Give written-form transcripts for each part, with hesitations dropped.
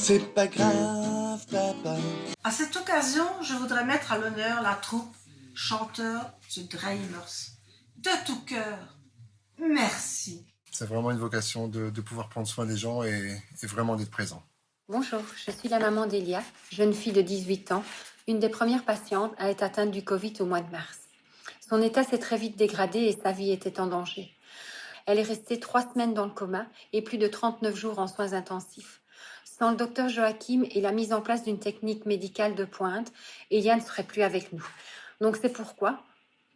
C'est pas grave, papa. À cette occasion, je voudrais mettre à l'honneur la troupe chanteur The Dreamers. De tout cœur, merci. C'est vraiment une vocation de pouvoir prendre soin des gens et vraiment d'être présent. Bonjour, je suis la maman d'Elia, jeune fille de 18 ans, une des premières patientes à être atteinte du Covid au mois de mars. Son état s'est très vite dégradé et sa vie était en danger. Elle est restée 3 semaines dans le coma et plus de 39 jours en soins intensifs. Sans le docteur Joachim et la mise en place d'une technique médicale de pointe, Elia ne serait plus avec nous. Donc c'est pourquoi,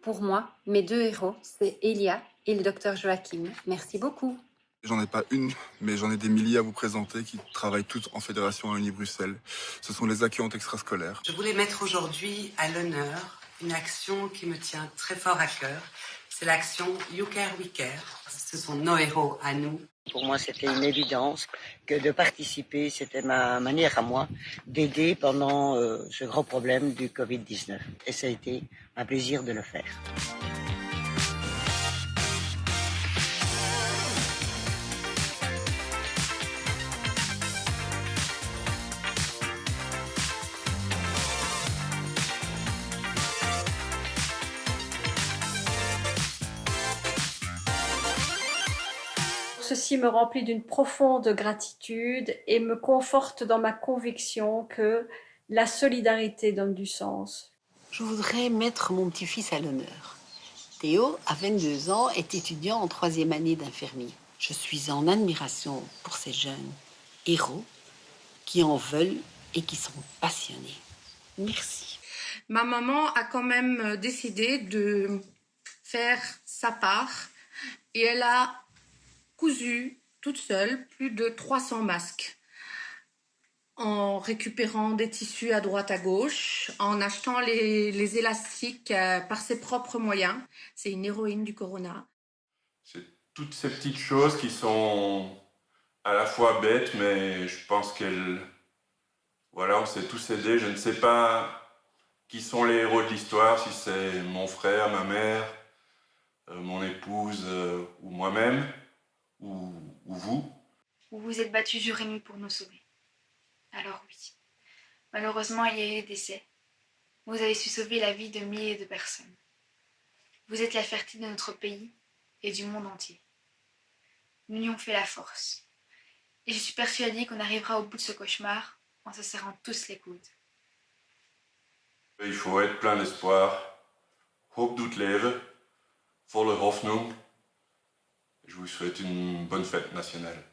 pour moi, mes 2 héros, c'est Elia et le docteur Joachim. Merci beaucoup. J'en ai pas une, mais j'en ai des milliers à vous présenter qui travaillent toutes en fédération à Uni-Bruxelles. Ce sont les accueillantes extrascolaires. Je voulais mettre aujourd'hui à l'honneur une action qui me tient très fort à cœur. C'est l'action You Care, We Care. Ce sont nos héros à nous. Pour moi, c'était une évidence que de participer, c'était ma manière à moi d'aider pendant ce gros problème du Covid-19. Et ça a été un plaisir de le faire. Ceci me remplit d'une profonde gratitude et me conforte dans ma conviction que la solidarité donne du sens. Je voudrais mettre mon petit-fils à l'honneur. Théo, à 22 ans, est étudiant en 3e année d'infirmier. Je suis en admiration pour ces jeunes héros qui en veulent et qui sont passionnés. Merci. Ma maman a quand même décidé de faire sa part et elle a cousu toute seule plus de 300 masques en récupérant des tissus à droite à gauche, en achetant les élastiques par ses propres moyens. C'est une héroïne du Corona. C'est toutes ces petites choses qui sont à la fois bêtes, mais je pense on s'est tous aidés. Je ne sais pas qui sont les héros de l'histoire, si c'est mon frère, ma mère, mon épouse ou moi-même. Ou vous. Vous vous êtes battu jour et nuit pour nous sauver. Alors oui, malheureusement il y a eu des décès. Vous avez su sauver la vie de milliers de personnes. Vous êtes la fierté de notre pays et du monde entier. L'union fait la force. Et je suis persuadée qu'on arrivera au bout de ce cauchemar en se serrant tous les coudes. Il faut être plein d'espoir. Hoop doet leven. Volle Hoffnung. Je vous souhaite une bonne fête nationale.